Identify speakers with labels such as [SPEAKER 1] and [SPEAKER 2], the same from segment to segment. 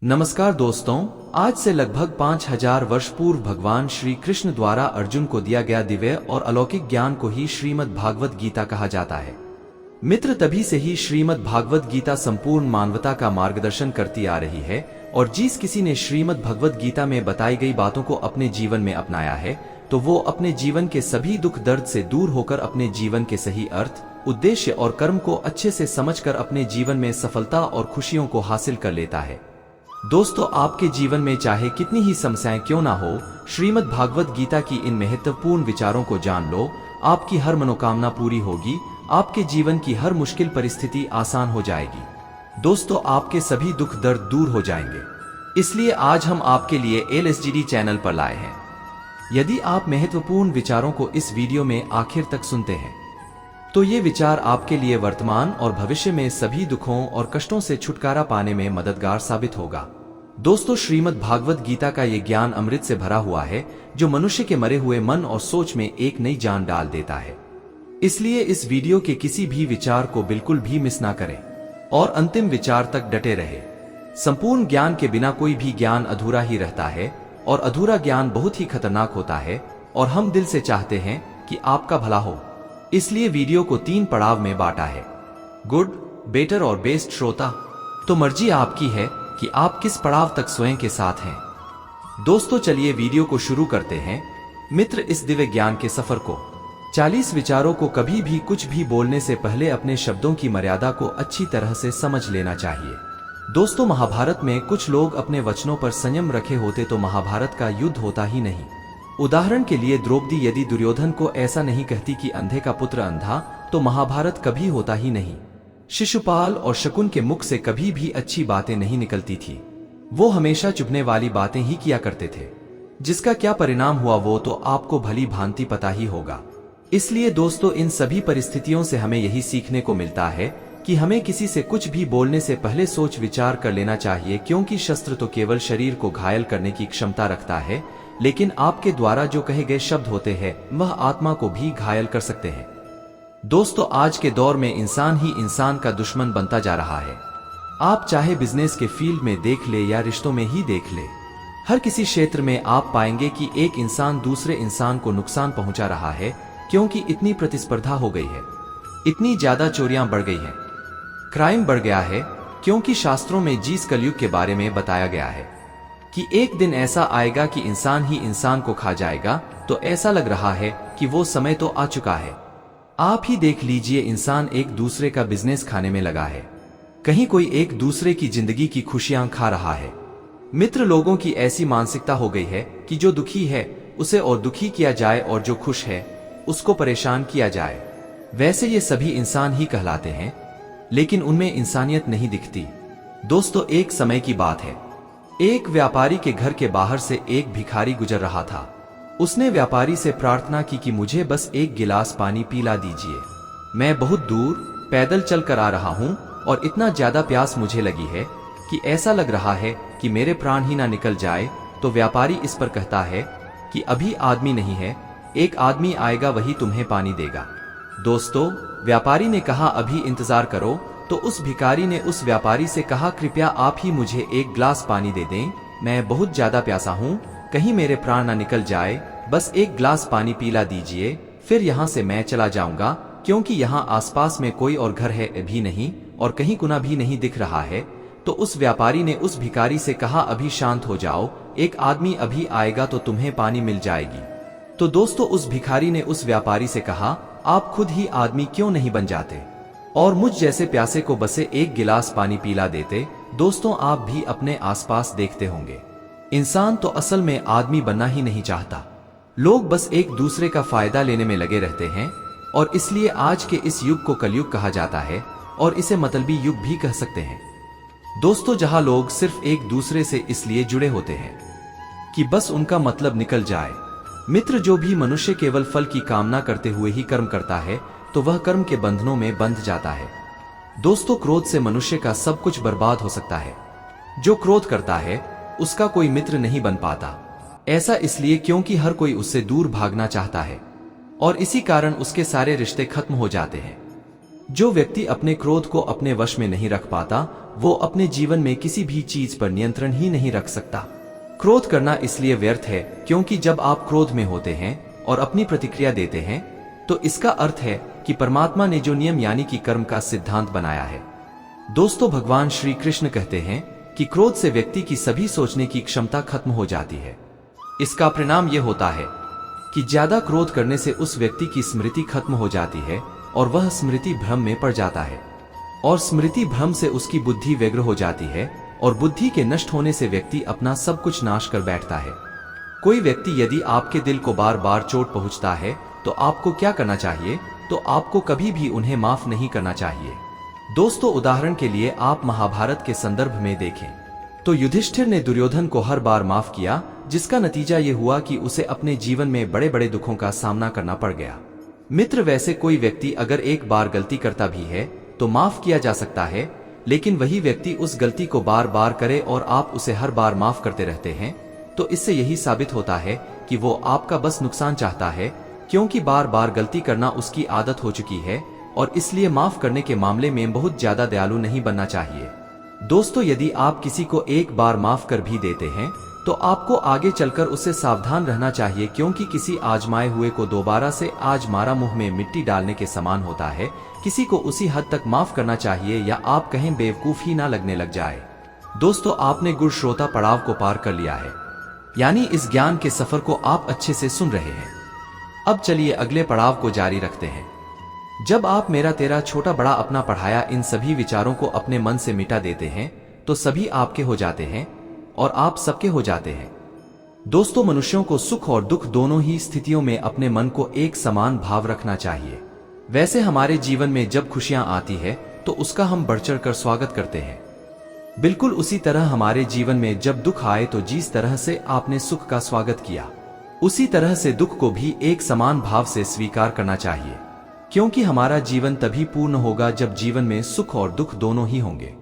[SPEAKER 1] नमस्कार दोस्तों, आज से लगभग 5000 वर्ष पूर्व भगवान श्री कृष्ण द्वारा अर्जुन को दिया गया दिव्य और अलौकिक ज्ञान को ही श्रीमद् भागवत गीता कहा जाता है। मित्र, तभी से ही श्रीमद् भागवत गीता संपूर्ण मानवता का मार्गदर्शन करती आ रही है और जिस किसी ने श्रीमद् भगवत गीता में बताई गई बातों को अपने जीवन में अपनाया है तो वो अपने जीवन के सभी दुख दर्द से दूर होकर अपने जीवन के सही अर्थ, उद्देश्य और कर्म को अच्छे से समझकर अपने जीवन में सफलता और खुशियों को हासिल कर लेता है। दोस्तों, आपके जीवन में चाहे कितनी ही समस्याएं क्यों ना हो, श्रीमद् भागवत गीता की इन महत्वपूर्ण विचारों को जान लो। आपकी हर मनोकामना पूरी होगी, आपके जीवन की हर मुश्किल परिस्थिति आसान हो जाएगी। दोस्तों, आपके सभी दुख दर्द दूर हो जाएंगे। इसलिए आज हम आपके लिए LSGD चैनल पर लाए हैं। यदि आप महत्वपूर्ण विचारों को इस वीडियो में आखिर तक सुनते हैं तो ये विचार आपके लिए वर्तमान और भविष्य में सभी दुखों और कष्टों से छुटकारा पाने में मददगार साबित होगा। दोस्तों, श्रीमद् भागवत गीता का ये ज्ञान अमृत से भरा हुआ है जो मनुष्य के मरे हुए मन और सोच में एक नई जान डाल देता है। इसलिए इस वीडियो के किसी भी विचार को बिल्कुल भी मिस ना करें और अंतिम विचार तक डटे रहे। संपूर्ण ज्ञान के बिना कोई भी ज्ञान अधूरा ही रहता है और अधूरा ज्ञान बहुत ही खतरनाक होता है और हम दिल से चाहते हैं कि आपका भला हो। इसलिए वीडियो को 3 पड़ाव में बांटा है, गुड, बेटर और बेस्ट। श्रोता, तो मर्जी आपकी है कि आप किस पड़ाव तक स्वयं के साथ हैं। दोस्तों, चलिए वीडियो को शुरू करते हैं। मित्र, इस दिव्य ज्ञान के सफर को 40 विचारों को कभी भी कुछ भी बोलने से पहले अपने शब्दों की मर्यादा को अच्छी तरह से समझ लेना चाहिए। दोस्तों, महाभारत में कुछ लोग अपने वचनों पर संयम रखे होते तो महाभारत का युद्ध होता ही नहीं। उदाहरण के लिए द्रौपदी यदि दुर्योधन को ऐसा नहीं कहती कि अंधे का पुत्र अंधा, तो महाभारत कभी होता ही नहीं। शिशुपाल और शकुन के मुख से कभी भी अच्छी बातें नहीं निकलती थी। वो हमेशा चुभने वाली बातें ही किया करते थे, जिसका क्या परिणाम हुआ वो तो आपको भली भांति पता ही होगा। इसलिए दोस्तों, इन सभी परिस्थितियों से हमें यही सीखने को मिलता है कि हमें किसी से कुछ भी बोलने से पहले सोच विचार कर लेना चाहिए, क्योंकि शस्त्र तो केवल शरीर को घायल करने की क्षमता रखता है, लेकिन आपके द्वारा जो कहे गए शब्द होते हैं वह आत्मा को भी घायल कर सकते हैं। दोस्तों, आज के दौर में इंसान ही इंसान का दुश्मन बनता जा रहा है। आप चाहे बिजनेस के फील्ड में देख ले या रिश्तों में ही देख ले, हर किसी क्षेत्र में आप पाएंगे कि एक इंसान दूसरे इंसान को नुकसान पहुंचा रहा है, क्योंकि इतनी प्रतिस्पर्धा हो गई है, इतनी ज्यादा चोरियां बढ़ गई हैं, क्राइम बढ़ गया है, क्योंकि शास्त्रों में जिस कलयुग के बारे में बताया गया है कि एक दिन ऐसा आएगा कि इंसान ही इंसान को खा जाएगा, तो ऐसा लग रहा है कि वो समय तो आ चुका है। आप ही देख लीजिए, इंसान एक दूसरे का बिजनेस खाने में लगा है, कहीं कोई एक दूसरे की जिंदगी की खुशियां खा रहा है। मित्र, लोगों की ऐसी मानसिकता हो गई है कि जो दुखी है उसे और दुखी किया जाए और जो खुश है उसको परेशान किया जाए। वैसे ये सभी इंसान ही कहलाते हैं, लेकिन उनमें इंसानियत नहीं दिखती। दोस्तों, एक समय की बात है, एक व्यापारी के घर के बाहर से एक भिखारी गुजर रहा था। उसने व्यापारी से प्रार्थना की कि मुझे बस एक गिलास पानी पिला दीजिए, मैं बहुत दूर पैदल चल कर आ रहा हूँ और इतना ज्यादा प्यास मुझे लगी है कि ऐसा लग रहा है कि मेरे प्राण ही ना निकल जाए। तो व्यापारी इस पर कहता है कि अभी आदमी नहीं है, एक आदमी आएगा, वही तुम्हें पानी देगा। दोस्तों, व्यापारी ने कहा अभी इंतजार करो। तो उस भिखारी ने उस व्यापारी से कहा, कृपया आप ही मुझे एक गिलास पानी दे दें, मैं बहुत ज्यादा प्यासा हूँ, कहीं मेरे प्राण ना निकल जाए, बस एक गिलास पानी पिला दीजिए, फिर यहाँ से मैं चला जाऊंगा, क्योंकि यहाँ आसपास में कोई और घर है भी नहीं और कहीं कुना भी नहीं दिख रहा है। तो उस व्यापारी ने उस भिखारी से कहा, अभी शांत हो जाओ, एक आदमी अभी आएगा तो तुम्हें पानी मिल जाएगी। तो दोस्तों, उस भिखारी ने उस व्यापारी से कहा, आप खुद ही आदमी क्यों नहीं बन जाते और मुझ जैसे प्यासे को बसे एक गिलास पानी पिला देते। दोस्तों, आप भी अपने आसपास देखते होंगे, इंसान तो असल में आदमी बनना ही नहीं चाहता। लोग बस एक दूसरे का फायदा लेने में लगे रहते हैं और इसलिए आज के इस युग को कलयुग कहा जाता है और इसे मतलबी युग भी कह सकते हैं। दोस्तों, जहां लोग सिर्फ एक दूसरे से इसलिए जुड़े होते हैं कि बस उनका मतलब निकल जाए। मित्र, जो भी मनुष्य केवल फल की कामना करते हुए ही कर्म करता है तो वह कर्म के बंधनों में बंध जाता है। दोस्तों, क्रोध से मनुष्य का सब कुछ बर्बाद हो सकता है। जो क्रोध करता है उसका कोई मित्र नहीं बन पाता। ऐसा इसलिए क्योंकि हर कोई उससे दूर भागना चाहता है और इसी कारण उसके सारे रिश्ते खत्म हो जाते हैं। जो व्यक्ति अपने क्रोध को अपने वश में नहीं रख पाता, वो अपने जीवन में किसी भी चीज पर नियंत्रण ही नहीं रख सकता। क्रोध करना इसलिए व्यर्थ है क्योंकि जब आप क्रोध में होते हैं और अपनी प्रतिक्रिया देते हैं, तो इसका अर्थ है कि परमात्मा ने जो नियम यानी कि कर्म का सिद्धांत बनाया है। दोस्तों, भगवान श्री कृष्ण कहते हैं कि क्रोध से व्यक्ति की सभी सोचने की क्षमता खत्म हो जाती है। इसका परिणाम यह होता है कि ज्यादा क्रोध करने से उस व्यक्ति की स्मृति खत्म हो जाती है और वह स्मृति भ्रम में पड़ जाता है, और स्मृति भ्रम से उसकी बुद्धि व्यग्र हो जाती है, और बुद्धि के नष्ट होने से व्यक्ति अपना सब कुछ नाश कर बैठता है। कोई व्यक्ति यदि आपके दिल को बार बार चोट पहुंचता है तो आपको क्या करना चाहिए? तो आपको कभी भी उन्हें माफ नहीं करना चाहिए। दोस्तों, उदाहरण के लिए आप महाभारत के संदर्भ में देखें तो युधिष्ठिर ने दुर्योधन को हर बार माफ किया, जिसका नतीजा ये हुआ कि उसे अपने जीवन में बड़े बड़े दुखों का सामना करना पड़ गया। मित्र, वैसे कोई व्यक्ति अगर एक बार गलती करता भी है तो माफ किया जा सकता है, लेकिन वही व्यक्ति उस गलती को बार बार करे और आप उसे हर बार माफ करते रहते हैं, तो इससे यही साबित होता है कि वो आपका बस नुकसान चाहता है, क्योंकि बार बार गलती करना उसकी आदत हो चुकी है, और इसलिए माफ करने के मामले में बहुत ज्यादा दयालु नहीं बनना चाहिए। दोस्तों, यदि आप किसी को एक बार माफ कर भी देते हैं तो आपको आगे चलकर उससे सावधान रहना चाहिए, क्योंकि किसी आजमाए हुए को दोबारा से आजमारा मुंह में मिट्टी डालने के समान होता है। किसी को उसी हद तक माफ करना चाहिए या आप कहें बेवकूफ ही ना लगने लग जाए। दोस्तों, आपने गुण श्रोता पड़ाव को पार कर लिया है, यानी इस ज्ञान के सफर को आप अच्छे से सुन रहे हैं। अब चलिए अगले पड़ाव को जारी रखते हैं। जब आप मेरा तेरा छोटा बड़ा अपना पढ़ाया इन सभी विचारों को अपने मन से मिटा देते हैं तो सभी आपके हो जाते हैं और आप सबके हो जाते हैं। दोस्तों, मनुष्यों को सुख और दुख दोनों ही स्थितियों में अपने मन को एक समान भाव रखना चाहिए। वैसे हमारे जीवन में जब खुशियां आती है तो उसका हम बढ़ चढ़ कर स्वागत करते हैं। बिल्कुल उसी तरह हमारे जीवन में जब दुख आए तो जिस तरह से आपने सुख का स्वागत किया, उसी तरह से दुख को भी एक समान भाव से स्वीकार करना चाहिए, क्योंकि हमारा जीवन तभी पूर्ण होगा जब जीवन में सुख और दुख दोनों ही होंगे।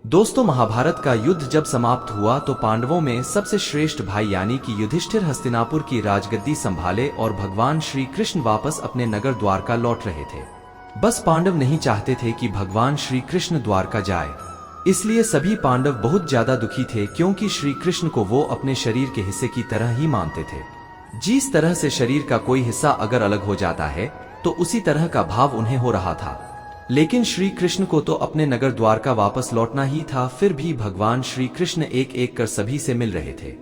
[SPEAKER 1] दोस्तों, महाभारत का युद्ध जब समाप्त हुआ तो पांडवों में सबसे श्रेष्ठ भाई यानी कि युधिष्ठिर हस्तिनापुर की राजगद्दी संभाले और भगवान श्री कृष्ण वापस अपने नगर द्वारका लौट रहे थे। बस पांडव नहीं चाहते थे कि भगवान श्री कृष्ण द्वारका जाए, इसलिए सभी पांडव बहुत ज्यादा दुखी थे, क्योंकि श्री कृष्ण को वो अपने शरीर के हिस्से की तरह ही मानते थे। जिस तरह से शरीर का कोई हिस्सा अगर अलग हो जाता है तो उसी तरह का भाव उन्हें हो रहा था। लेकिन श्री कृष्ण को तो अपने नगर द्वारका वापस लौटना ही था, फिर भी भगवान श्री कृष्ण एक एक कर सभी से मिल रहे थे।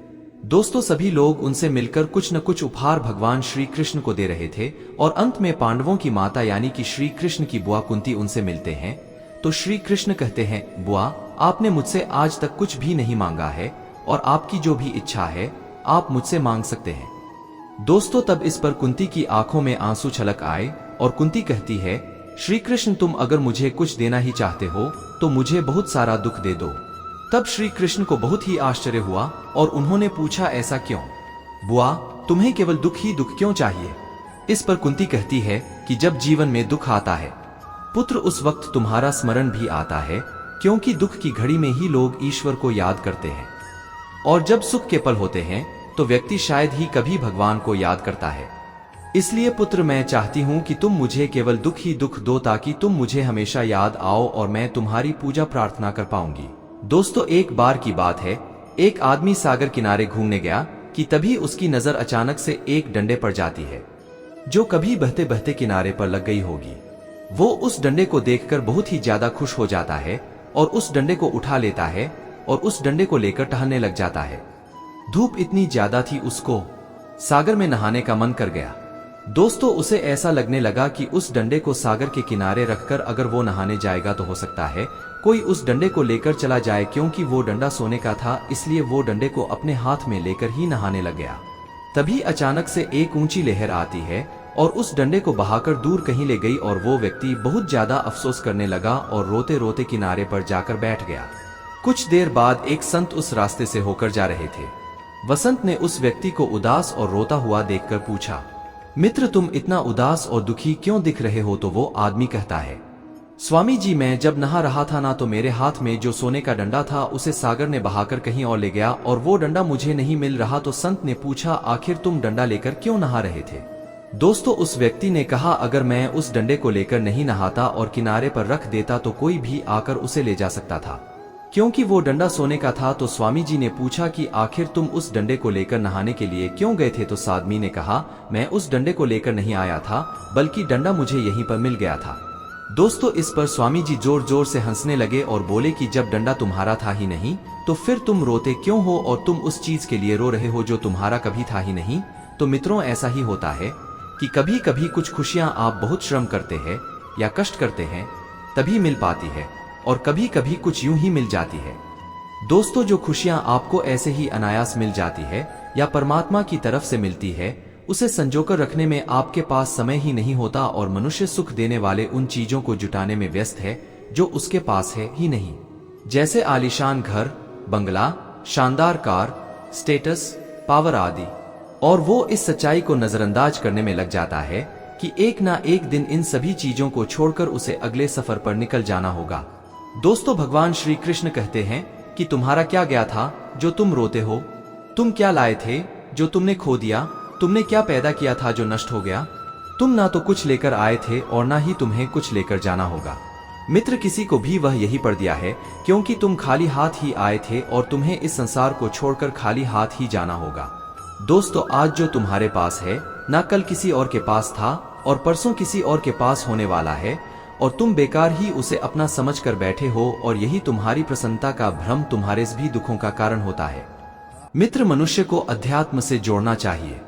[SPEAKER 1] दोस्तों, सभी लोग उनसे मिलकर कुछ न कुछ उपहार भगवान श्री कृष्ण को दे रहे थे, और अंत में पांडवों की माता यानी कि श्री कृष्ण की बुआ कुंती उनसे मिलते हैं तो श्री कृष्ण कहते हैं, बुआ, आपने मुझसे आज तक कुछ भी नहीं मांगा है और आपकी जो भी इच्छा है आप मुझसे मांग सकते हैं। दोस्तों, तब इस पर कुंती की आंखों में आंसू छलक आए और कुंती कहती है, श्री कृष्ण, तुम अगर मुझे कुछ देना ही चाहते हो तो मुझे बहुत सारा दुख दे दो। तब श्री कृष्ण को बहुत ही आश्चर्य हुआ और उन्होंने पूछा, ऐसा क्यों? बुआ, तुम्हें केवल दुख ही दुख क्यों चाहिए? इस पर कुंती कहती है कि जब जीवन में दुख आता है पुत्र, उस वक्त तुम्हारा स्मरण भी आता है, क्योंकि दुख की घड़ी में ही लोग ईश्वर को याद करते हैं, और जब सुख के पल होते हैं तो व्यक्ति शायद ही कभी भगवान को याद करता है। इसलिए पुत्र, मैं चाहती हूँ कि तुम मुझे केवल दुख ही दुख दो, ताकि तुम मुझे हमेशा याद आओ और मैं तुम्हारी पूजा प्रार्थना कर पाऊंगी। दोस्तों, एक बार की बात है, एक आदमी सागर किनारे घूमने गया कि तभी उसकी नजर अचानक से एक डंडे पर जाती है, जो कभी बहते बहते किनारे पर लग गई होगी। वो उस डंडे को देखकर बहुत ही ज्यादा खुश हो जाता है और उस डंडे को उठा लेता है और उस डंडे को लेकर टहलने लग जाता है। धूप इतनी ज्यादा थी, उसको सागर में नहाने का मन कर गया। दोस्तों, उसे ऐसा लगने लगा कि उस डंडे को सागर के किनारे रखकर अगर वो नहाने जाएगा तो हो सकता है कोई उस डंडे को लेकर चला जाए, क्योंकि वो डंडा सोने का था, इसलिए वो डंडे को अपने हाथ में लेकर ही नहाने लग गया। तभी अचानक से एक ऊंची लहर आती है और उस डंडे को बहाकर दूर कहीं ले गई और वो व्यक्ति बहुत ज्यादा अफसोस करने लगा और रोते रोते किनारे पर जाकर बैठ गया। कुछ देर बाद एक संत उस रास्ते से होकर जा रहे थे। वसंत ने उस व्यक्ति को उदास और रोता हुआ देखकर पूछा, मित्र, तुम इतना उदास और दुखी क्यों दिख रहे हो? तो वो आदमी कहता है, स्वामी जी, मैं जब नहा रहा था ना तो मेरे हाथ में जो सोने का डंडा था उसे सागर ने बहाकर कहीं और ले गया और वो डंडा मुझे नहीं मिल रहा। तो संत ने पूछा, आखिर तुम डंडा लेकर क्यों नहा रहे थे? दोस्तों उस व्यक्ति ने कहा, अगर मैं उस डंडे को लेकर नहीं नहाता और किनारे पर रख देता तो कोई भी आकर उसे ले जा सकता था। क्योंकि वो डंडा सोने का था तो स्वामी जी ने पूछा कि आखिर तुम उस डंडे को लेकर नहाने के लिए क्यों गए थे? तो साधवी ने कहा, मैं उस डंडे को लेकर नहीं आया था, बल्कि डंडा मुझे यहीं पर मिल गया था। दोस्तों इस पर स्वामी जी जोर जोर से हंसने लगे और बोले कि जब डंडा तुम्हारा था ही नहीं तो फिर तुम रोते क्यों हो, और तुम उस चीज के लिए रो रहे हो जो तुम्हारा कभी था ही नहीं। तो मित्रों ऐसा ही होता है कि कभी कभी कुछ खुशियां आप बहुत श्रम करते हैं या कष्ट करते हैं तभी मिल पाती है, और कभी कभी कुछ यूं ही मिल जाती है। दोस्तों जो खुशियां आपको ऐसे ही अनायास मिल जाती है या परमात्मा की तरफ से मिलती है, उसे संजोकर रखने में आपके पास समय ही नहीं होता, और मनुष्य सुख देने वाले उन चीजों को जुटाने में व्यस्त है जो उसके पास है ही नहीं, जैसे आलीशान घर, बंगला, शानदार कार, स्टेटस, पावर आदि। और वो इस सच्चाई को नजरअंदाज करने में लग जाता है कि एक ना एक दिन इन सभी चीजों को छोड़कर उसे अगले सफर पर निकल जाना होगा। दोस्तों भगवान श्री कृष्ण कहते हैं कि तुम्हारा क्या गया था जो तुम रोते हो? तुम क्या लाए थे जो तुमने खो दिया? तुमने क्या पैदा किया था जो नष्ट हो गया? तुम ना तो कुछ लेकर आए थे और ना ही तुम्हें कुछ लेकर जाना होगा। मित्र किसी को भी वह यही पड़ दिया है, क्योंकि तुम खाली हाथ ही आए थे और तुम्हें इस संसार को छोड़कर खाली हाथ ही जाना होगा। दोस्तों आज जो तुम्हारे पास है ना कल किसी और के पास था और परसों किसी और के पास होने वाला है, और तुम बेकार ही उसे अपना समझ कर बैठे हो, और यही तुम्हारी प्रसन्नता का भ्रम तुम्हारे सभी दुखों का कारण होता है। मित्र मनुष्य को अध्यात्म से जोड़ना चाहिए।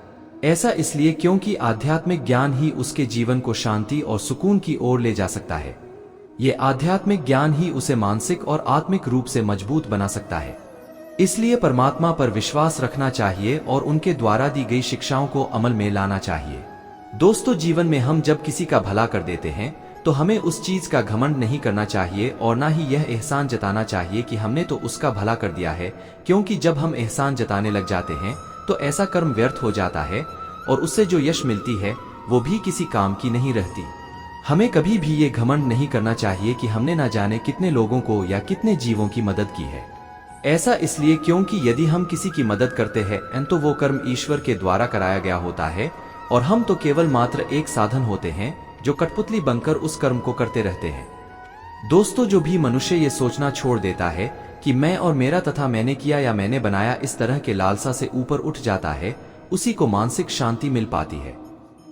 [SPEAKER 1] ऐसा इसलिए क्योंकि आध्यात्मिक ज्ञान ही उसके जीवन को शांति और सुकून की ओर ले जा सकता है। ये आध्यात्मिक ज्ञान ही उसे मानसिक और आत्मिक रूप से मजबूत बना सकता है। इसलिए परमात्मा पर विश्वास रखना चाहिए और उनके द्वारा दी गई शिक्षाओं को अमल में लाना चाहिए। दोस्तों जीवन में हम जब किसी का भला कर देते हैं तो हमें उस चीज का घमंड नहीं करना चाहिए और ना ही यह एहसान जताना चाहिए कि हमने तो उसका भला कर दिया है, क्योंकि जब हम एहसान जताने लग जाते हैं तो ऐसा कर्म व्यर्थ हो जाता है और उससे जो यश मिलती है वो भी किसी काम की नहीं रहती। हमें कभी भी ये घमंड नहीं करना चाहिए कि हमने ना जाने कितने लोगों को या कितने जीवों की मदद की है। ऐसा इसलिए क्योंकि यदि हम किसी की मदद करते हैं तो वो कर्म ईश्वर के द्वारा कराया गया होता है, और हम तो केवल मात्र एक साधन होते हैं जो कठपुतली बनकर उस कर्म को करते रहते हैं। दोस्तों जो भी मनुष्य ये सोचना छोड़ देता है कि मैं और मेरा तथा मैंने किया या मैंने बनाया, इस तरह के लालसा से ऊपर उठ जाता है, उसी को मानसिक शांति मिल पाती है।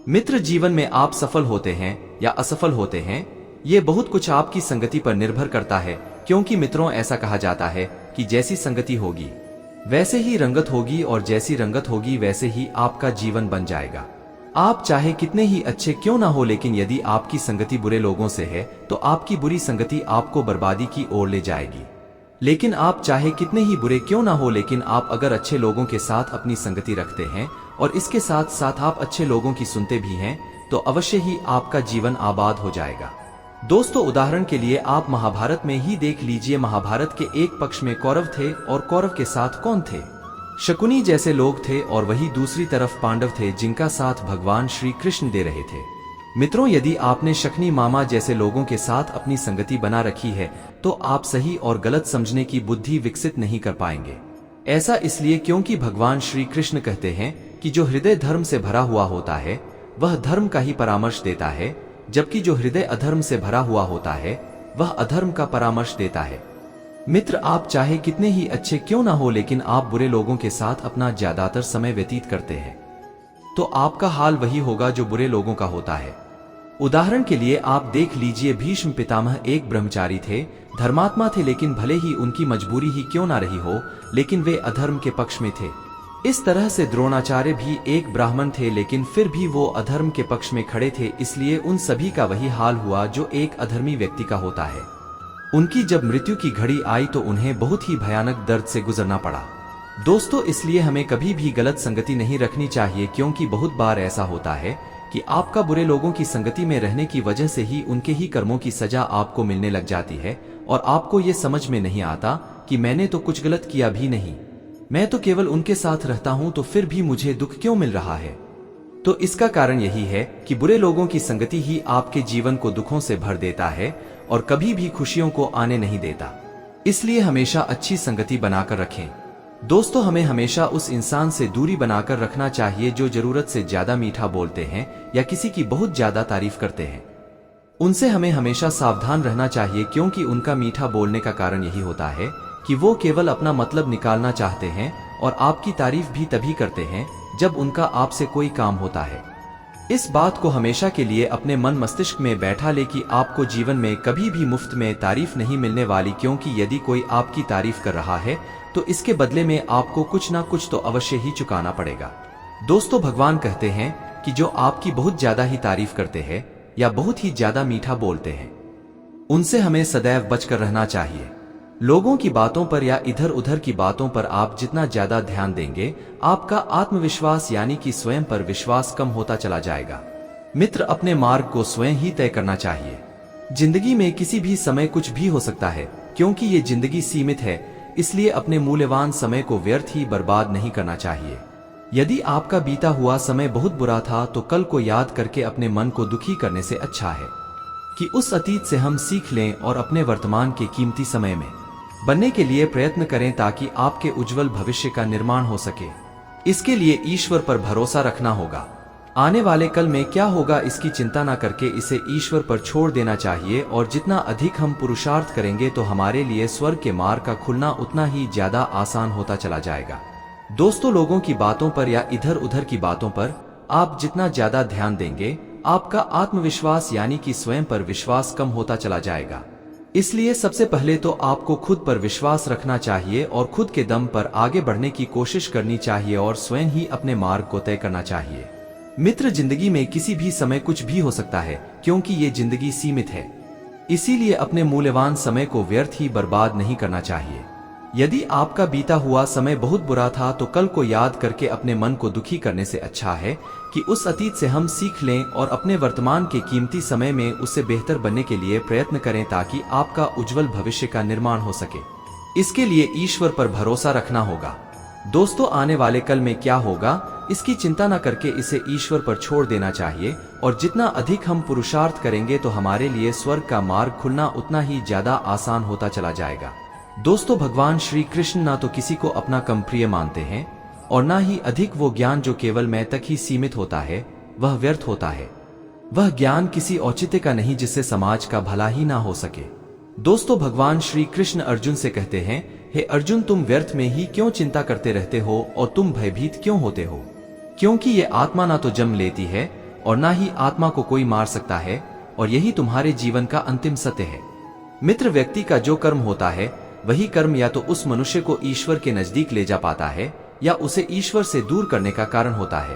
[SPEAKER 1] मित्र जीवन में आप सफल होते हैं या असफल होते हैं, ये बहुत कुछ आपकी संगति पर निर्भर करता है, क्योंकि मित्रों ऐसा कहा जाता है कि जैसी संगति होगी वैसे ही रंगत होगी, और जैसी रंगत होगी वैसे ही आपका जीवन बन जाएगा। आप चाहे कितने ही अच्छे क्यों ना हो, लेकिन यदि आपकी संगति बुरे लोगों से है तो आपकी बुरी संगति आपको बर्बादी की ओर ले जाएगी। लेकिन आप चाहे कितने ही बुरे क्यों ना हो, लेकिन आप अगर अच्छे लोगों के साथ अपनी संगति रखते हैं और इसके साथ साथ आप अच्छे लोगों की सुनते भी हैं, तो अवश्य ही आपका जीवन आबाद हो जाएगा। दोस्तों उदाहरण के लिए आप महाभारत में ही देख लीजिए। महाभारत के एक पक्ष में कौरव थे और कौरव के साथ कौन थे? शकुनी जैसे लोग थे, और वही दूसरी तरफ पांडव थे जिनका साथ भगवान श्री कृष्ण दे रहे थे। मित्रों यदि आपने शकुनी मामा जैसे लोगों के साथ अपनी संगति बना रखी है तो आप सही और गलत समझने की बुद्धि विकसित नहीं कर पाएंगे। ऐसा इसलिए क्योंकि भगवान श्री कृष्ण कहते हैं कि जो हृदय धर्म से भरा हुआ होता है वह धर्म का ही परामर्श देता है, जबकि जो हृदय अधर्म से भरा हुआ होता है वह अधर्म का परामर्श देता है। मित्र आप चाहे कितने ही अच्छे क्यों ना हो, लेकिन आप बुरे लोगों के साथ अपना ज्यादातर समय व्यतीत करते हैं तो आपका हाल वही होगा जो बुरे लोगों का होता है। उदाहरण के लिए आप देख लीजिए, भीष्म पितामह एक ब्रह्मचारी थे, धर्मात्मा थे, लेकिन भले ही उनकी मजबूरी ही क्यों ना रही हो, लेकिन वे अधर्म के पक्ष में थे। इस तरह से द्रोणाचार्य भी एक ब्राह्मण थे, लेकिन फिर भी वो अधर्म के पक्ष में खड़े थे, इसलिए उन सभी का वही हाल हुआ जो एक अधर्मी व्यक्ति का होता है। उनकी जब मृत्यु की घड़ी आई तो उन्हें बहुत ही भयानक दर्द से गुजरना पड़ा। दोस्तों इसलिए हमें कभी भी गलत संगति नहीं रखनी चाहिए, क्योंकि बहुत बार ऐसा होता है कि आपका बुरे लोगों की संगति में रहने की वजह से ही उनके ही कर्मों की सजा आपको मिलने लग जाती है, और आपको ये समझ में नहीं आता कि मैंने तो कुछ गलत किया भी नहीं, मैं तो केवल उनके साथ रहता हूं, तो फिर भी मुझे दुख क्यों मिल रहा है। तो इसका कारण यही है कि बुरे लोगों की संगति ही आपके जीवन को दुखों से भर देता है और कभी भी खुशियों को आने नहीं देता। इसलिए हमेशा अच्छी संगति बनाकर रखें। दोस्तों, हमें हमेशा उस इंसान से दूरी बनाकर रखना चाहिए जो जरूरत से ज्यादा मीठा बोलते हैं या किसी की बहुत ज्यादा तारीफ करते हैं। उनसे हमें हमेशा सावधान रहना चाहिए, क्योंकि उनका मीठा बोलने का कारण यही होता है कि वो केवल अपना मतलब निकालना चाहते हैं और आपकी तारीफ भी तभी करते हैं जब उनका आपसे कोई काम होता है। इस बात को हमेशा के लिए अपने मन मस्तिष्क में बैठा ले कि आपको जीवन में कभी भी मुफ्त में तारीफ नहीं मिलने वाली, क्योंकि यदि कोई आपकी तारीफ कर रहा है तो इसके बदले में आपको कुछ ना कुछ तो अवश्य ही चुकाना पड़ेगा। दोस्तों, भगवान कहते हैं कि जो आपकी बहुत ज्यादा ही तारीफ करते हैं या बहुत ही ज्यादा मीठा बोलते हैं, उनसे हमें सदैव बचकर रहना चाहिए। लोगों की बातों पर या इधर उधर की बातों पर आप जितना ज्यादा ध्यान देंगे, आपका आत्मविश्वास यानी कि स्वयं पर विश्वास कम होता चला जाएगा। मित्र, अपने मार्ग को स्वयं ही तय करना चाहिए। जिंदगी में किसी भी समय कुछ भी हो सकता है, क्योंकि ये जिंदगी सीमित है, इसलिए अपने मूल्यवान समय को व्यर्थ ही बर्बाद नहीं करना चाहिए। यदि आपका बीता हुआ समय बहुत बुरा था तो कल को याद करके अपने मन को दुखी करने से अच्छा है कि उस अतीत से हम सीख लें और अपने वर्तमान के कीमती समय में बनने के लिए प्रयत्न करें, ताकि आपके उज्जवल भविष्य का निर्माण हो सके। इसके लिए ईश्वर पर भरोसा रखना होगा। आने वाले कल में क्या होगा इसकी चिंता न करके इसे ईश्वर पर छोड़ देना चाहिए, और जितना अधिक हम पुरुषार्थ करेंगे तो हमारे लिए स्वर्ग के मार्ग का खुलना उतना ही ज्यादा आसान होता चला जाएगा। दोस्तों, लोगों की बातों पर या इधर उधर की बातों पर आप जितना ज्यादा ध्यान देंगे, आपका आत्मविश्वास यानी कि स्वयं पर विश्वास कम होता चला जाएगा। इसलिए सबसे पहले तो आपको खुद पर विश्वास रखना चाहिए और खुद के दम पर आगे बढ़ने की कोशिश करनी चाहिए और स्वयं ही अपने मार्ग को तय करना चाहिए। मित्र, जिंदगी में किसी भी समय कुछ भी हो सकता है, क्योंकि ये जिंदगी सीमित है। इसीलिए अपने मूल्यवान समय को व्यर्थ ही बर्बाद नहीं करना चाहिए। यदि आपका बीता हुआ समय बहुत बुरा था तो कल को याद करके अपने मन को दुखी करने से अच्छा है कि उस अतीत से हम सीख लें और अपने वर्तमान के कीमती समय में उससे बेहतर बनने के लिए प्रयत्न करें, ताकि आपका उज्जवल भविष्य का निर्माण हो सके। इसके लिए ईश्वर पर भरोसा रखना होगा। दोस्तों, आने वाले कल में क्या होगा इसकी चिंता न करके इसे ईश्वर पर छोड़ देना चाहिए, और जितना अधिक हम पुरुषार्थ करेंगे तो हमारे लिए स्वर्ग का मार्ग खुलना उतना ही ज्यादा आसान होता चला जाएगा। दोस्तों, भगवान श्री कृष्ण ना तो किसी को अपना कम प्रिय मानते हैं और ना ही अधिक वो ज्ञान जो केवल मैं तक ही सीमित होता है वह व्यर्थ होता है। वह ज्ञान किसी औचित्य का नहीं जिससे समाज का भला ही ना हो सके। दोस्तों, भगवान श्री कृष्ण अर्जुन से कहते हैं, हे अर्जुन, तुम व्यर्थ में ही क्यों चिंता करते रहते हो और तुम भयभीत क्यों होते हो? क्योंकि ये आत्मा ना तो जन्म लेती है और ना ही आत्मा को कोई मार सकता है, और यही तुम्हारे जीवन का अंतिम सत्य है। मित्र, व्यक्ति का जो कर्म होता है वही कर्म या तो उस मनुष्य को ईश्वर के नजदीक ले जा पाता है या उसे ईश्वर से दूर करने का कारण होता है।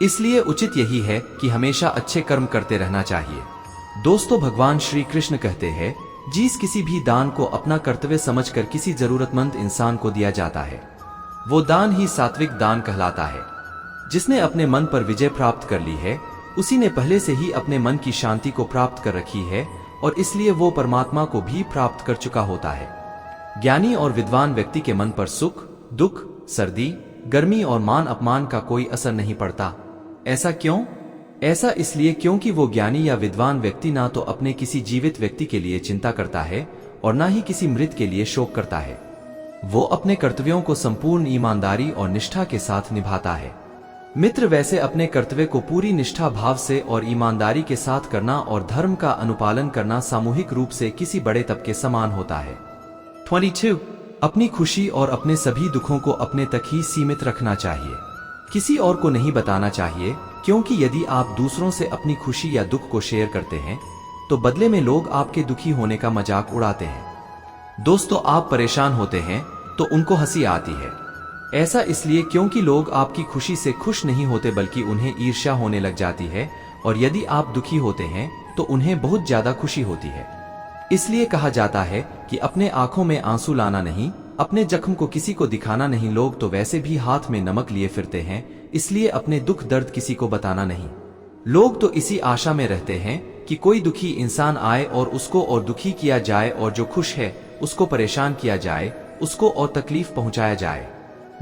[SPEAKER 1] इसलिए उचित यही है कि हमेशा अच्छे कर्म करते रहना चाहिए। दोस्तों, भगवान श्री कृष्ण कहते हैं, जिस किसी भी दान को अपना कर्तव्य समझकर किसी जरूरतमंद इंसान को दिया जाता है, वो दान ही सात्विक दान कहलाता है। जिसने अपने मन पर विजय प्राप्त कर ली है, उसी ने पहले से ही अपने मन की शांति को प्राप्त कर रखी है, और इसलिए वो परमात्मा को भी प्राप्त कर चुका होता है। ज्ञानी और विद्वान व्यक्ति के मन पर सुख, दुख, सर्दी, गर्मी और मान अपमान का कोई असर नहीं पड़ता। ऐसा क्यों? ऐसा इसलिए क्योंकि वो ज्ञानी या विद्वान व्यक्ति ना तो अपने किसी जीवित व्यक्ति के लिए चिंता करता है और ना ही किसी मृत के लिए शोक करता है। वो अपने कर्तव्यों को संपूर्ण ईमानदारी और निष्ठा के साथ निभाता है। मित्र, वैसे अपने कर्तव्य को पूरी निष्ठा भाव से और ईमानदारी के साथ करना और धर्म का अनुपालन करना सामूहिक रूप से किसी बड़े तप के समान होता है। 22. अपनी खुशी और अपने सभी दुखों को अपने तक ही सीमित रखना चाहिए, किसी और को नहीं बताना चाहिए, क्योंकि यदि आप दूसरों से अपनी खुशी या दुख को शेयर करते हैं तो बदले में लोग आपके दुखी होने का मजाक उड़ाते हैं। दोस्तों, आप परेशान होते हैं तो उनको हंसी आती है। ऐसा इसलिए क्योंकि लोग आपकी खुशी से खुश नहीं होते बल्कि उन्हें ईर्ष्या होने लग जाती है, और यदि आप दुखी होते हैं तो उन्हें बहुत ज्यादा खुशी होती है। इसलिए कहा जाता है कि अपने आंखों में आंसू लाना नहीं, अपने जख्म को किसी को दिखाना नहीं। लोग तो वैसे भी हाथ में नमक लिए फिरते हैं, इसलिए अपने दुख दर्द किसी को बताना नहीं। लोग तो इसी आशा में रहते हैं कि कोई दुखी इंसान आए और उसको और दुखी किया जाए, और जो खुश है उसको परेशान किया जाए, उसको और तकलीफ पहुंचाया जाए।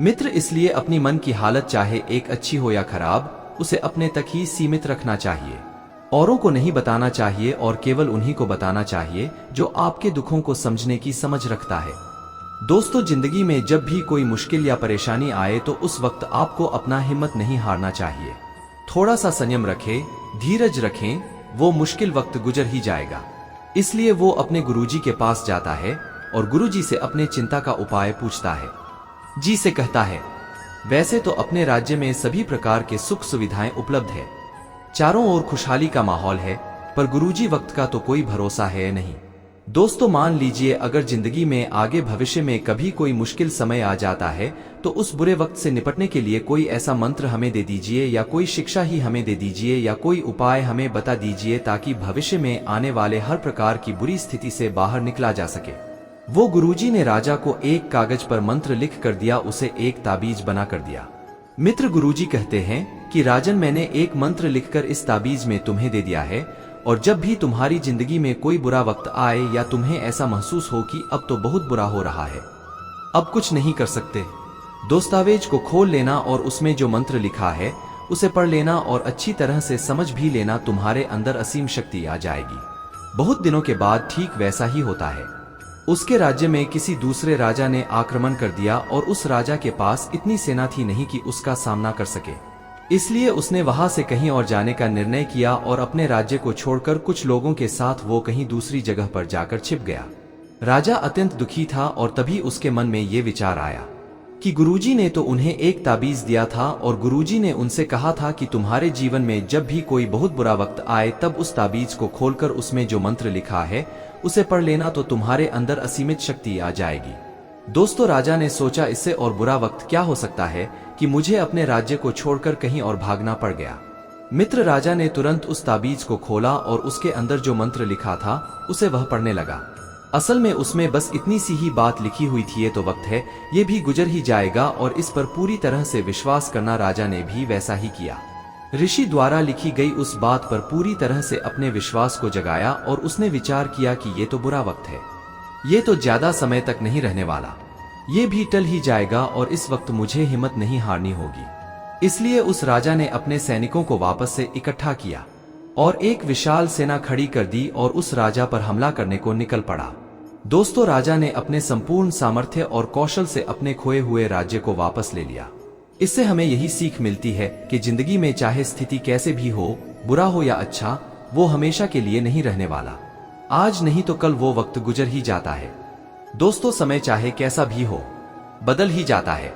[SPEAKER 1] मित्र, इसलिए अपनी मन की हालत चाहे एक अच्छी हो या खराब, उसे अपने तक ही सीमित रखना चाहिए। औरों को नहीं बताना चाहिए और केवल उन्हीं को बताना चाहिए जो आपके दुखों को समझने की समझ रखता है। दोस्तों, जिंदगी में जब भी कोई मुश्किल या परेशानी आए तो उस वक्त आपको अपना हिम्मत नहीं हारना चाहिए। थोड़ा सा संयम रखें, धीरज रखें, वो मुश्किल वक्त गुजर ही जाएगा। इसलिए वो अपने गुरुजी के पास जाता है और गुरुजी से अपने चिंता का उपाय पूछता है। जी से कहता है, वैसे तो अपने राज्य में सभी प्रकार के सुख सुविधाएं उपलब्ध है, चारों ओर खुशहाली का माहौल है, पर गुरुजी वक्त का तो कोई भरोसा है नहीं। दोस्तों, मान लीजिए अगर जिंदगी में आगे भविष्य में कभी कोई मुश्किल समय आ जाता है तो उस बुरे वक्त से निपटने के लिए कोई ऐसा मंत्र हमें दे दीजिए या कोई शिक्षा ही हमें दे दीजिए या कोई उपाय हमें बता दीजिए ताकि भविष्य में आने वाले हर प्रकार की बुरी स्थिति से बाहर निकला जा सके। वो गुरुजी ने राजा को एक कागज पर मंत्र लिख कर दिया, उसे एक ताबीज बना कर दिया। मित्र गुरुजी कहते हैं कि राजन, मैंने एक मंत्र लिखकर इस ताबीज में तुम्हें दे दिया है और जब भी तुम्हारी जिंदगी में कोई बुरा वक्त आए या तुम्हें ऐसा महसूस हो कि अब तो बहुत बुरा हो रहा है, अब कुछ नहीं कर सकते, दस्तावेज को खोल लेना और उसमें जो मंत्र लिखा है उसे पढ़ लेना और अच्छी तरह से समझ भी लेना, तुम्हारे अंदर असीम शक्ति आ जाएगी। बहुत दिनों के बाद ठीक वैसा ही होता है। उसके राज्य में किसी दूसरे राजा ने आक्रमण कर दिया और उस राजा के पास इतनी सेना थी नहीं कि उसका सामना कर सके, इसलिए उसने वहां से कहीं और जाने का निर्णय किया और अपने राज्य को छोड़कर कुछ लोगों के साथ वो कहीं दूसरी जगह पर जाकर छिप गया। राजा अत्यंत दुखी था और तभी उसके मन में ये विचार आया कि गुरुजी ने तो उन्हें एक ताबीज दिया था और गुरुजी ने उनसे कहा था कि तुम्हारे जीवन में जब भी कोई बहुत बुरा वक्त आए तब उस ताबीज को खोलकर उसमें जो मंत्र लिखा है उसे पढ़ लेना, तो तुम्हारे अंदर असीमित शक्ति आ जाएगी। दोस्तों, राजा ने सोचा इससे और बुरा वक्त क्या हो सकता है कि मुझे अपने राज्य को छोड़कर कहीं और भागना पड़ गया। मित्र, राजा ने तुरंत उस ताबीज को खोला और उसके अंदर जो मंत्र लिखा था उसे वह पढ़ने लगा। असल में उसमें बस इतनी सी ही बात लिखी हुई थी, ये तो वक्त है, ये भी गुजर ही जाएगा, और इस पर पूरी तरह से विश्वास करना। राजा ने भी वैसा ही किया। ऋषि द्वारा लिखी गई उस बात पर पूरी तरह से अपने विश्वास को जगाया और उसने विचार किया कि ये तो बुरा वक्त है, ये तो ज्यादा समय तक नहीं रहने वाला, ये भी टल ही जाएगा और इस वक्त मुझे हिम्मत नहीं हारनी होगी। इसलिए उस राजा ने अपने सैनिकों को वापस से इकट्ठा किया और एक विशाल सेना खड़ी कर दी और उस राजा पर हमला करने को निकल पड़ा। दोस्तों, राजा ने अपने संपूर्ण सामर्थ्य और कौशल से अपने खोए हुए राज्य को वापस ले लिया। इससे हमें यही सीख मिलती है कि जिंदगी में चाहे स्थिति कैसे भी हो, बुरा हो या अच्छा, वो हमेशा के लिए नहीं रहने वाला। आज नहीं तो कल वो वक्त गुजर ही जाता है। दोस्तों, समय चाहे कैसा भी हो, बदल ही जाता है।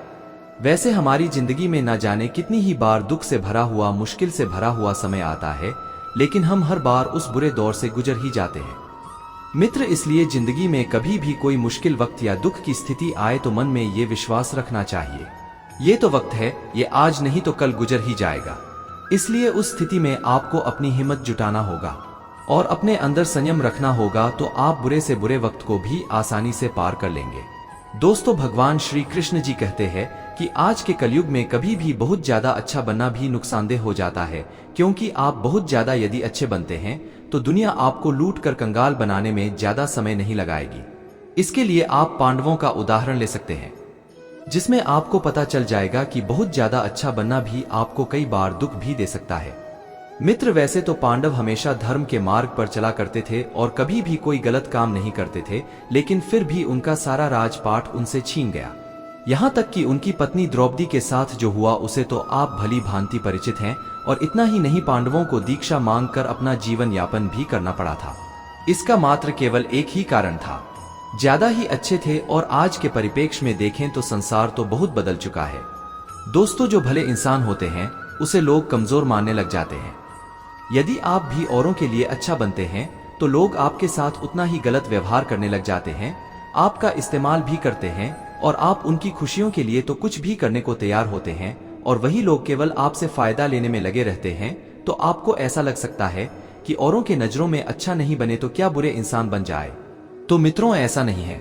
[SPEAKER 1] वैसे हमारी जिंदगी में न जाने कितनी ही बार दुख से भरा हुआ, मुश्किल से भरा हुआ समय आता है, लेकिन हम हर बार उस बुरे दौर से गुजर ही जाते हैं। मित्र, इसलिए जिंदगी में कभी भी कोई मुश्किल वक्त या दुख की स्थिति आए तो मन में ये विश्वास रखना चाहिए, ये तो वक्त है, ये आज नहीं तो कल गुजर ही जाएगा। इसलिए उस स्थिति में आपको अपनी हिम्मत जुटाना होगा और अपने अंदर संयम रखना होगा, तो आप बुरे से बुरे वक्त को भी आसानी से पार कर लेंगे। दोस्तों, भगवान श्री कृष्ण जी कहते हैं कि आज के कलयुग में कभी भी बहुत ज्यादा अच्छा बनना भी नुकसानदेह हो जाता है, क्योंकि आप बहुत ज्यादा यदि अच्छे बनते हैं तो दुनिया आपको लूट कर कंगाल बनाने में ज्यादा समय नहीं लगाएगी। इसके लिए आप पांडवों का उदाहरण ले सकते हैं, जिसमें आपको पता चल जाएगा कि बहुत ज्यादा अच्छा बनना भी आपको कई बार दुख भी दे सकता है। मित्र, वैसे तो पांडव हमेशा धर्म के मार्ग पर चला करते थे और कभी भी कोई गलत काम नहीं करते थे, लेकिन फिर भी उनका सारा राजपाट उनसे छीन गया। यहाँ तक कि उनकी पत्नी द्रौपदी के साथ जो हुआ उसे तो आप भली भांति परिचित हैं, और इतना ही नहीं, पांडवों को दीक्षा मांगकर अपना जीवन यापन भी करना पड़ा था। इसका मात्र केवल एक ही कारण था, ज्यादा ही अच्छे थे, और आज के परिप्रेक्ष्य में देखें तो संसार तो बहुत बदल चुका है। दोस्तों, जो भले इंसान होते हैं उसे लोग कमजोर मानने लग जाते हैं। यदि आप भी औरों के लिए अच्छा बनते हैं तो लोग आपके साथ उतना ही गलत व्यवहार करने लग जाते हैं, आपका इस्तेमाल भी करते हैं, और आप उनकी खुशियों के लिए तो कुछ भी करने को तैयार होते हैं, और वही लोग केवल आपसे फायदा लेने में लगे रहते हैं। तो आपको ऐसा लग सकता है कि औरों के नजरों में अच्छा नहीं बने तो क्या बुरे इंसान बन जाए। तो मित्रों, ऐसा नहीं है।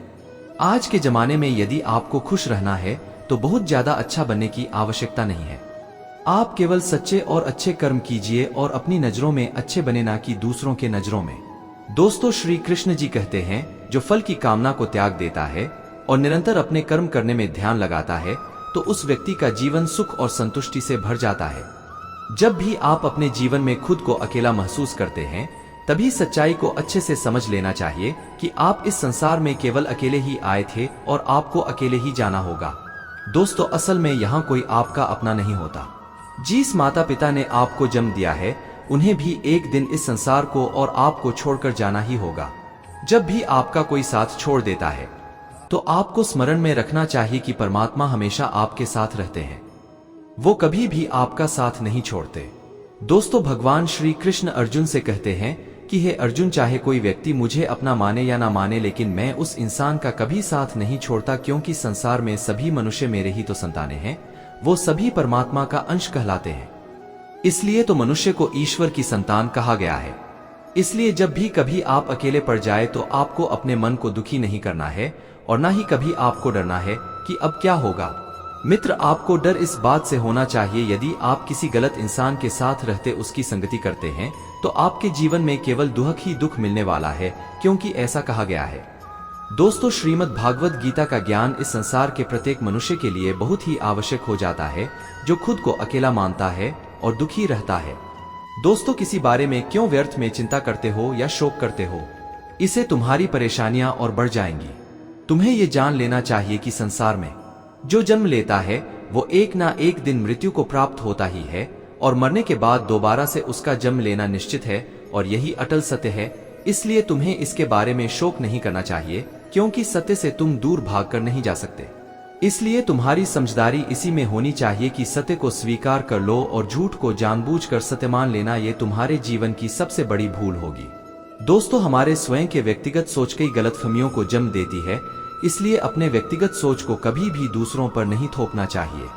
[SPEAKER 1] आज के जमाने में यदि आपको खुश रहना है तो बहुत ज्यादा अच्छा बनने की आवश्यकता नहीं है। आप केवल सच्चे और अच्छे कर्म कीजिए और अपनी नजरों में अच्छे बने, ना कि दूसरों के नजरों में। दोस्तों, श्री कृष्ण जी कहते हैं, जो फल की कामना को त्याग देता है और निरंतर अपने कर्म करने में ध्यान लगाता है तो उस व्यक्ति का जीवन सुख और संतुष्टि से भर जाता है। जब भी आप अपने जीवन में खुद को अकेला महसूस करते हैं तभी सच्चाई को अच्छे से समझ लेना चाहिए कि आप इस संसार में केवल अकेले ही आए थे और आपको अकेले ही जाना होगा। दोस्तों, असल में यहाँ कोई आपका अपना नहीं होता। जिस माता पिता ने आपको जन्म दिया है उन्हें भी एक दिन इस संसार को और आपको छोड़कर जाना ही होगा। जब भी आपका कोई साथ छोड़ देता है तो आपको स्मरण में रखना चाहिए कि परमात्मा हमेशा आपके साथ रहते हैं, वो कभी भी आपका साथ नहीं छोड़ते। दोस्तों, भगवान श्री कृष्ण अर्जुन से कहते हैं कि हे अर्जुन, चाहे कोई व्यक्ति मुझे अपना माने या ना माने, लेकिन मैं उस इंसान का कभी साथ नहीं छोड़ता, क्योंकि संसार में सभी मनुष्य मेरे ही तो संतानें हैं, वो सभी परमात्मा का अंश कहलाते हैं। इसलिए तो मनुष्य को ईश्वर की संतान कहा गया है। इसलिए जब भी कभी आप अकेले पड़ जाए तो आपको अपने मन को दुखी नहीं करना है और ना ही कभी आपको डरना है कि अब क्या होगा। मित्र, आपको डर इस बात से होना चाहिए यदि आप किसी गलत इंसान के साथ रहते उसकी संगति करते हैं तो आपके जीवन में केवल दुख ही दुख मिलने वाला है, क्योंकि ऐसा कहा गया है। दोस्तों, श्रीमद् भागवत गीता का ज्ञान इस संसार के प्रत्येक मनुष्य के लिए बहुत ही आवश्यक हो जाता है जो खुद को अकेला मानता है और दुखी रहता है। दोस्तों, किसी बारे में क्यों व्यर्थ में चिंता करते हो या शोक करते हो? इससे तुम्हारी परेशानियां और बढ़ जाएंगी। तुम्हें ये जान लेना चाहिए कि संसार में जो जन्म लेता है वो एक ना एक दिन मृत्यु को प्राप्त होता ही है और मरने के बाद दोबारा से उसका जन्म लेना निश्चित है और यही अटल सत्य है। इसलिए तुम्हें इसके बारे में शोक नहीं करना चाहिए, क्योंकि सत्य से तुम दूर भागकर नहीं जा सकते। इसलिए तुम्हारी समझदारी इसी में होनी चाहिए कि सत्य को स्वीकार कर लो और झूठ को जानबूझकर सत्य मान लेना ये तुम्हारे जीवन की सबसे बड़ी भूल होगी। दोस्तों, हमारे स्वयं के व्यक्तिगत सोच कई गलतफहमियों को जन्म देती है, इसलिए अपने व्यक्तिगत सोच को कभी भी दूसरों पर नहीं थोपना चाहिए।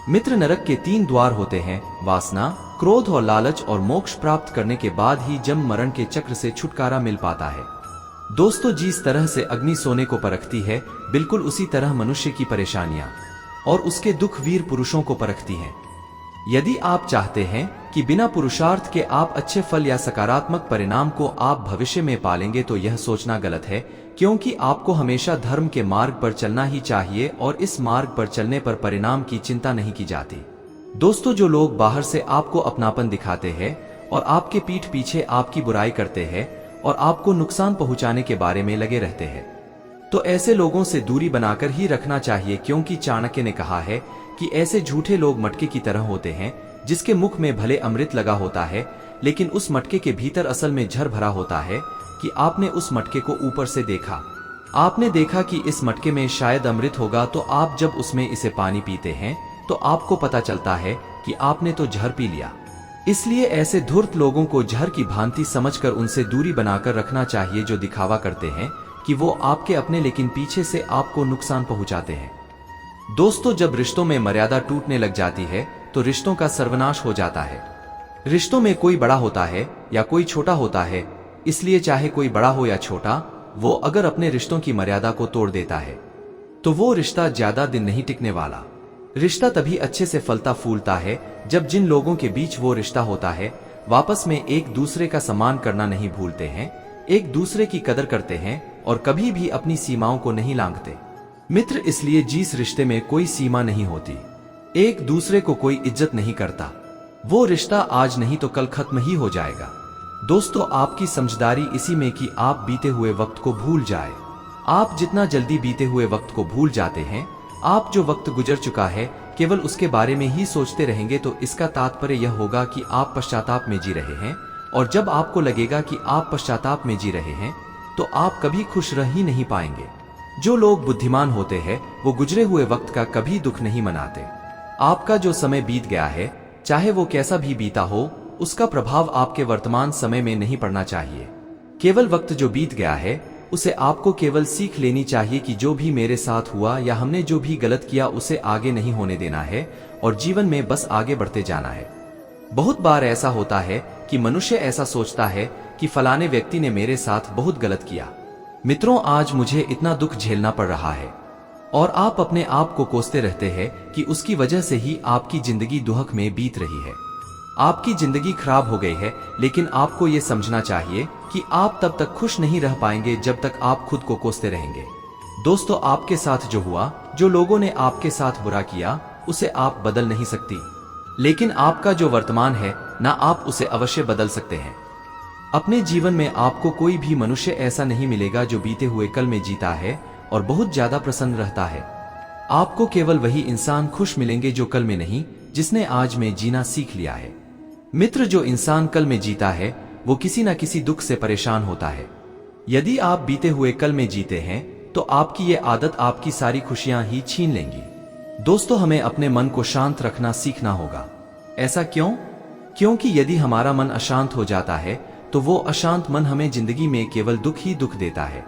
[SPEAKER 1] मित्र, नरक के 3 द्वार होते हैं, वासना, क्रोध और लालच, और मोक्ष प्राप्त करने के बाद ही जन्म मरण के चक्र से छुटकारा मिल पाता है। दोस्तों, जिस तरह से अग्नि सोने को परखती है, बिल्कुल उसी तरह मनुष्य की परेशानियां और उसके दुख वीर पुरुषों को परखती हैं। यदि आप चाहते हैं कि बिना पुरुषार्थ के आप अच्छे फल या सकारात्मक परिणाम को आप भविष्य में पालेंगे तो यह सोचना गलत है, क्योंकि आपको हमेशा धर्म के मार्ग पर चलना ही चाहिए और इस मार्ग पर चलने पर परिणाम की चिंता नहीं की जाती। दोस्तों, जो लोग बाहर से आपको अपनापन दिखाते हैं और आपके पीठ पीछे आपकी बुराई करते हैं और आपको नुकसान पहुंचाने के बारे में लगे रहते हैं, तो ऐसे लोगों से दूरी बनाकर ही रखना चाहिए, क्योंकि चाणक्य ने कहा है कि ऐसे झूठे लोग मटके की तरह होते हैं जिसके मुख में भले अमृत लगा होता है, लेकिन उस मटके के भीतर असल में जहर भरा होता है। कि आपने उस मटके को ऊपर से देखा, आपने देखा कि इस मटके में शायद अमृत होगा, तो आप जब उसमें इसे पानी पीते हैं तो आपको पता चलता है कि आपने तो जहर पी लिया। इसलिए ऐसे धूर्त लोगों को जहर की भांति समझकर उनसे दूरी बनाकर रखना चाहिए, जो दिखावा करते हैं कि वो आपके अपने, लेकिन पीछे से आपको नुकसान पहुंचाते हैं। दोस्तों, जब रिश्तों में मर्यादा टूटने लग जाती है तो रिश्तों का सर्वनाश हो जाता है। रिश्तों में कोई बड़ा होता है या कोई छोटा होता है, इसलिए चाहे कोई बड़ा हो या छोटा, वो अगर अपने रिश्तों की मर्यादा को तोड़ देता है तो वो रिश्ता ज्यादा दिन नहीं टिकने वाला। रिश्ता तभी अच्छे से फलता फूलता है जब जिन लोगों के बीच वो रिश्ता होता है वापस में एक दूसरे का सम्मान करना नहीं भूलते हैं, एक दूसरे की कदर करते हैं और कभी भी अपनी सीमाओं को नहीं लांघते। मित्र, इसलिए जिस रिश्ते में कोई सीमा नहीं होती, एक दूसरे को कोई इज्जत नहीं करता, वो रिश्ता आज नहीं तो कल खत्म ही हो जाएगा। दोस्तों, आपकी समझदारी इसी में कि आप बीते हुए वक्त को भूल जाए। आप जितना जल्दी बीते हुए वक्त को भूल जाते हैं, आप जो वक्त गुजर चुका है केवल उसके बारे में ही सोचते रहेंगे, तो इसका तात्पर्य यह होगा कि आप पश्चाताप में जी रहे हैं, और जब आपको लगेगा कि आप पश्चाताप में जी रहे हैं तो आप कभी खुश रह ही नहीं पाएंगे। जो लोग बुद्धिमान होते हैं वो गुजरे हुए वक्त का कभी दुख नहीं मनाते। आपका जो समय बीत गया है, चाहे वो कैसा भी बीता हो, उसका प्रभाव आपके वर्तमान समय में नहीं पड़ना चाहिए। केवल वक्त जो बीत गया है उसे आपको केवल सीख लेनी चाहिए कि जो भी मेरे साथ हुआ या हमने जो भी गलत किया उसे आगे नहीं होने देना है और जीवन में बस आगे बढ़ते जाना है। बहुत बार ऐसा होता है कि मनुष्य ऐसा सोचता है कि फलाने व्यक्ति ने मेरे साथ बहुत गलत किया। मित्रों, आज मुझे इतना दुख झेलना पड़ रहा है, और आप अपने आप को कोसते रहते हैं कि उसकी वजह से ही आपकी जिंदगी दुख में बीत रही है। आपकी जिंदगी खराब हो गई है, लेकिन आपको ये समझना चाहिए कि आप तब तक खुश नहीं रह पाएंगे जब तक आप खुद को कोसते रहेंगे। दोस्तों, आपके साथ जो हुआ, जो लोगों ने आपके साथ बुरा किया, उसे आप बदल नहीं सकती, लेकिन आपका जो वर्तमान है ना, आप उसे अवश्य बदल सकते हैं। अपने जीवन में आपको कोई भी मनुष्य ऐसा नहीं मिलेगा जो बीते हुए कल में जीता है और बहुत ज्यादा प्रसन्न रहता है। आपको केवल वही इंसान खुश मिलेंगे जो कल में नहीं, जिसने आज में जीना सीख लिया है। मित्र, जो इंसान कल में जीता है वो किसी न किसी दुख से परेशान होता है। यदि आप बीते हुए कल में जीते हैं तो आपकी ये आदत आपकी सारी खुशियां ही छीन लेंगी। दोस्तों, हमें अपने मन को शांत रखना सीखना होगा। ऐसा क्यों? क्योंकि यदि हमारा मन अशांत हो जाता है तो वो अशांत मन हमें जिंदगी में केवल दुख ही दुख देता है।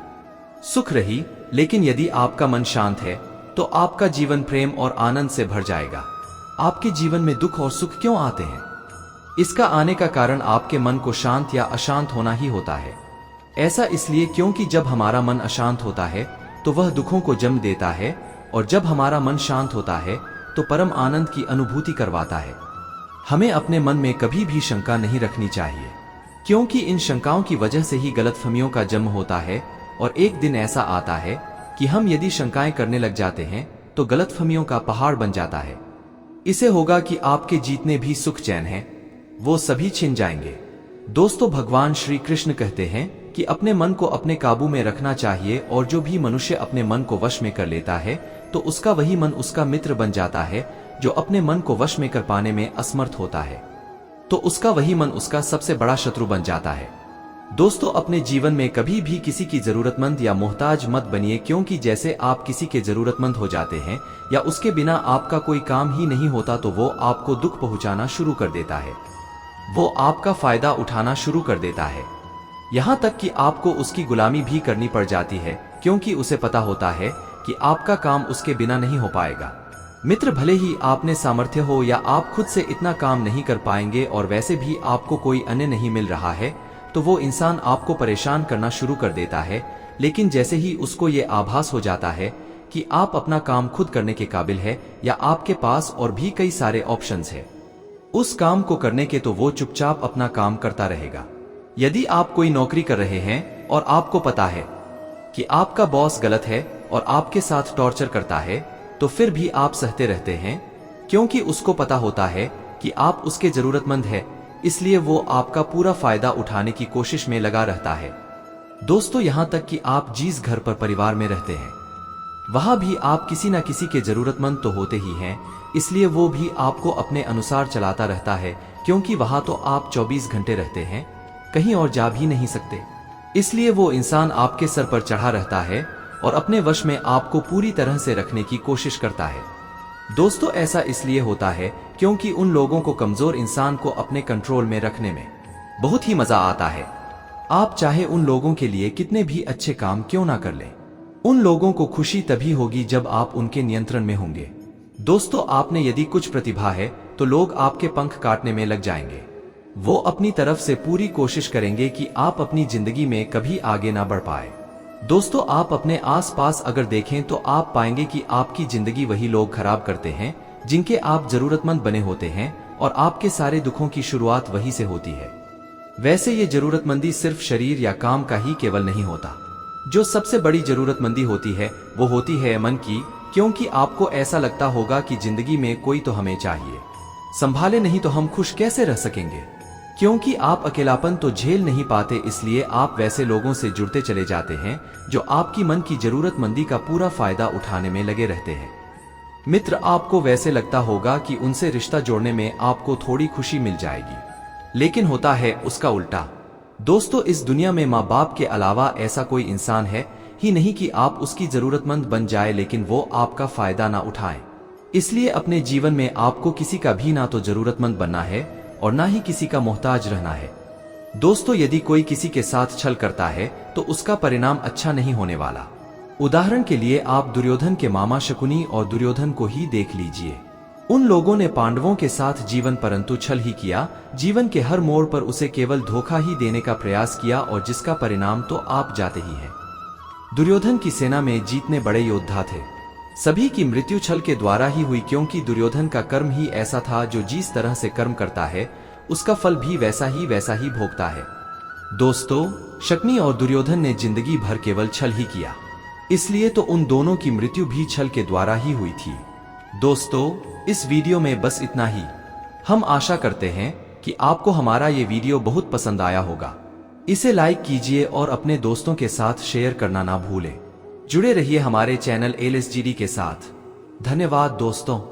[SPEAKER 1] सुख रही, लेकिन यदि आपका मन शांत है तो आपका जीवन प्रेम और आनंद से भर जाएगा। आपके जीवन में दुख और सुख क्यों आते हैं? इसका आने का कारण आपके मन को शांत या अशांत होना ही होता है। ऐसा इसलिए क्योंकि जब हमारा मन अशांत होता है तो वह दुखों को जन्म देता है, और जब हमारा मन शांत होता है तो परम आनंद की अनुभूति करवाता है। हमें अपने मन में कभी भी शंका नहीं रखनी चाहिए, क्योंकि इन शंकाओं की वजह से ही गलतफहमियों का जन्म होता है। और एक दिन ऐसा आता है कि हम यदि शंकाएं करने लग जाते हैं तो गलतफहमियों का पहाड़ बन जाता है। इसे होगा कि आपके जितने भी सुख चैन हैं वो सभी छिन जाएंगे। दोस्तों, भगवान श्री कृष्ण कहते हैं कि अपने मन को अपने काबू में रखना चाहिए, और जो भी मनुष्य अपने मन को वश में कर लेता है तो उसका वही मन उसका मित्र बन जाता है। जो अपने मन को वश में कर पाने में असमर्थ होता है तो उसका वही मन उसका सबसे बड़ा शत्रु बन जाता है। दोस्तों, अपने जीवन में कभी भी किसी की जरूरतमंद या मोहताज मत बनिए, क्योंकि जैसे आप किसी के जरूरतमंद हो जाते हैं या उसके बिना आपका कोई काम ही नहीं होता तो वो आपको दुख पहुंचाना शुरू कर देता है। वो आपका फायदा उठाना शुरू कर देता है, यहां तक कि आपको उसकी गुलामी भी करनी पड़ जाती है, क्योंकि उसे पता होता है कि आपका काम उसके बिना नहीं हो पाएगा। मित्र, भले ही आपने सामर्थ्य हो या आप खुद से इतना काम नहीं कर पाएंगे और वैसे भी आपको कोई अन्य नहीं मिल रहा है, तो वो इंसान आपको परेशान करना शुरू कर देता है। लेकिन जैसे ही उसको ये आभास हो जाता है कि आप अपना काम खुद करने के काबिल है या आपके पास और भी कई सारे ऑप्शंस है उस काम को करने के, तो वो चुपचाप अपना काम करता रहेगा। यदि आप कोई नौकरी कर रहे हैं और आपको पता है कि आपका बॉस गलत है और आपके साथ टॉर्चर करता है, तो फिर भी आप सहते रहते हैं, क्योंकि उसको पता होता है कि आप उसके जरूरतमंद है, इसलिए वो आपका पूरा फायदा उठाने की कोशिश में लगा रहता है। दोस्तों, यहां तक कि आप जिस घर पर परिवार में रहते हैं वहां भी आप किसी न किसी के जरूरतमंद तो होते ही हैं, इसलिए वो भी आपको अपने अनुसार चलाता रहता है, क्योंकि वहां तो आप 24 घंटे रहते हैं, कहीं और जा भी नहीं सकते। इसलिए वो इंसान आपके सर पर चढ़ा रहता है और अपने वश में आपको पूरी तरह से रखने की कोशिश करता है। दोस्तों, ऐसा इसलिए होता है क्योंकि उन लोगों को कमजोर इंसान को अपने कंट्रोल में रखने में बहुत ही मजा आता है। आप चाहे उन लोगों के लिए कितने भी अच्छे काम क्यों ना कर लें, उन लोगों को खुशी तभी होगी जब आप उनके नियंत्रण में होंगे। दोस्तों, आपने यदि कुछ प्रतिभा है तो लोग आपके पंख काटने में लग जाएंगे। वो अपनी तरफ से पूरी कोशिश करेंगे कि आप अपनी जिंदगी में कभी आगे ना बढ़ पाए। दोस्तों, आप अपने आसपास अगर देखें तो आप पाएंगे कि आपकी जिंदगी वही लोग खराब करते हैं जिनके आप जरूरतमंद बने होते हैं, और आपके सारे दुखों की शुरुआत वही से होती है। वैसे ये जरूरतमंदी सिर्फ शरीर या काम का ही केवल नहीं होता। जो सबसे बड़ी जरूरतमंदी होती है वो होती है मन की, क्योंकि आपको ऐसा लगता होगा कि जिंदगी में कोई तो हमें चाहिए, संभाले नहीं तो हम खुश कैसे रह सकेंगे। क्योंकि आप अकेलापन तो झेल नहीं पाते, इसलिए आप वैसे लोगों से जुड़ते चले जाते हैं जो आपकी मन की जरूरतमंदी का पूरा फायदा उठाने में लगे रहते हैं। मित्र, आपको वैसे लगता होगा कि उनसे रिश्ता जोड़ने में आपको थोड़ी खुशी मिल जाएगी, लेकिन होता है उसका उल्टा। दोस्तों, इस दुनिया में माँ बाप के अलावा ऐसा कोई इंसान है ही नहीं कि आप उसकी जरूरतमंद बन जाए लेकिन वो आपका फायदा ना उठाए। इसलिए अपने जीवन में आपको किसी का भी ना तो जरूरतमंद बनना है और ना ही किसी का मोहताज रहना है। दोस्तों, यदि कोई किसी के साथ छल करता है तो उसका परिणाम अच्छा नहीं होने वाला। उदाहरण के लिए आप दुर्योधन के मामा शकुनी और दुर्योधन को ही देख लीजिए। उन लोगों ने पांडवों के साथ जीवन परंतु छल ही किया, जीवन के हर मोड़ पर उसे केवल धोखा ही देने का प्रयास किया, और जिसका परिणाम तो आप जाते ही हैं। दुर्योधन की सेना में जितने बड़े योद्धा थे सभी की मृत्यु छल के द्वारा ही हुई, क्योंकि दुर्योधन का कर्म ही ऐसा था, जो जिस तरह से कर्म करता है उसका फल भी वैसा ही भोगता है। दोस्तों, शकुनी और दुर्योधन ने जिंदगी भर केवल छल ही किया, इसलिए तो उन दोनों की मृत्यु भी छल के द्वारा ही हुई थी। दोस्तों, इस वीडियो में बस इतना ही। हम आशा करते हैं कि आपको हमारा ये वीडियो बहुत पसंद आया होगा। इसे लाइक कीजिए और अपने दोस्तों के साथ शेयर करना ना भूलें। जुड़े रहिए हमारे चैनल LSGD के साथ। धन्यवाद दोस्तों।